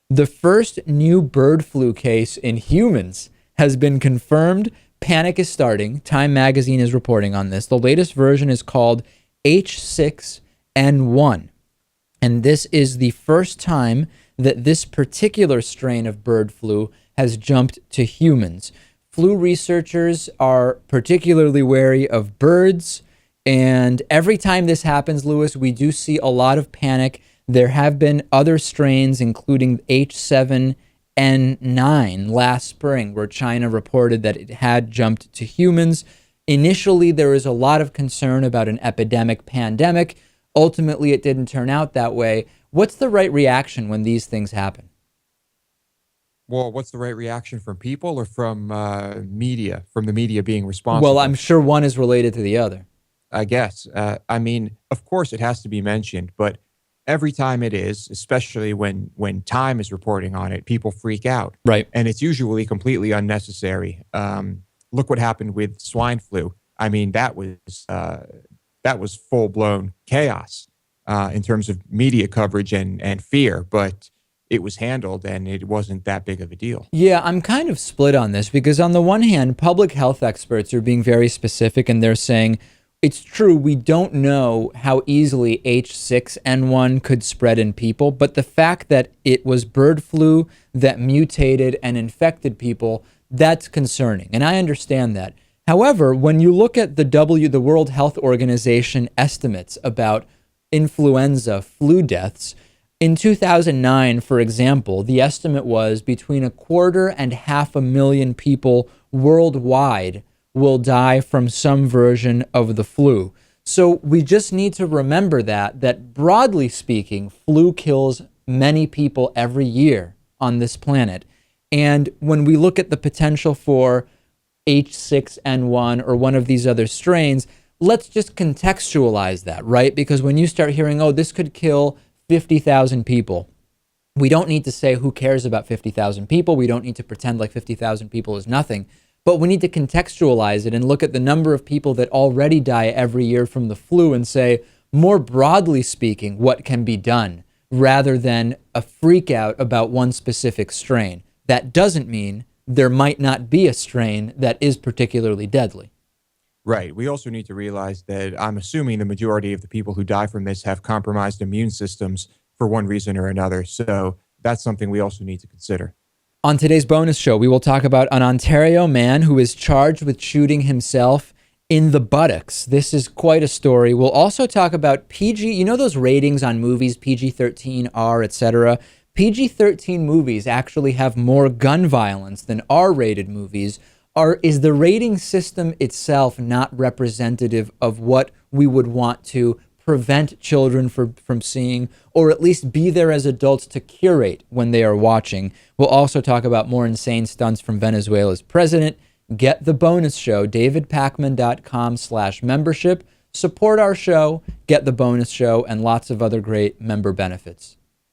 The first new bird flu case in humans has been confirmed. Panic is starting. Time magazine is reporting on this. The latest version is called H6N1. And this is the first time that this particular strain of bird flu has jumped to humans. Flu researchers are particularly wary of birds. And every time this happens, Lewis, we do see a lot of panic. There have been other strains, including H7N9 last spring, where China reported that it had jumped to humans. Initially, there was a lot of concern about an epidemic pandemic. Ultimately, it didn't turn out that way. What's the right reaction when these things happen? Well, what's the right reaction from people or from media, from the media being Well, I'm responsible? sure one is related to the other. I guess. I mean, of course, it has to be mentioned, but every time it is, especially when Time is reporting on it, people freak out, Right. and it's usually completely unnecessary. Look what happened with swine flu. I mean, that was full blown chaos in terms of media coverage and fear, but it was handled and it wasn't that big of a deal. Yeah, I'm kind of split on this because on the one hand, public health experts are being very specific and they're saying it's true, we don't know how easily H6N1 could spread in people, but the fact that it was bird flu that mutated and infected people, that's concerning. And I understand that. However, when you look at the World Health Organization estimates about influenza flu deaths, in 2009, for example, the estimate was between 250,000 people worldwide will die from some version of the flu. So we just need to remember that broadly speaking, flu kills many people every year on this planet. And when we look at the potential for H6N1 or one of these other strains, let's just contextualize that, right? Because when you start hearing, oh, this could kill 50,000 people, we don't need to say who cares about 50,000 people. We don't need to pretend like 50,000 people is nothing. But we need to contextualize it and look at the number of people that already die every year from the flu and say, more broadly speaking, what can be done rather than a freak out about one specific strain. That doesn't mean there might not be a strain that is particularly deadly. Right. We also need to realize that I'm assuming the majority of the people who die from this have compromised immune systems for one reason or another. So that's something we also need to consider. On today's bonus show, we will talk about an Ontario man who is charged with shooting himself in the buttocks. This is quite a story. We'll also talk about PG, you know those ratings on movies, PG-13, R, etc. PG-13 movies actually have more gun violence than R-rated movies. Is the rating system itself not representative of what we would want to prevent children from seeing, or at least be there as adults to curate when they are watching? We'll also talk about more insane stunts from Venezuela's president. Get the bonus show, davidpakman.com/membership. Support our show, get the bonus show, and lots of other great member benefits.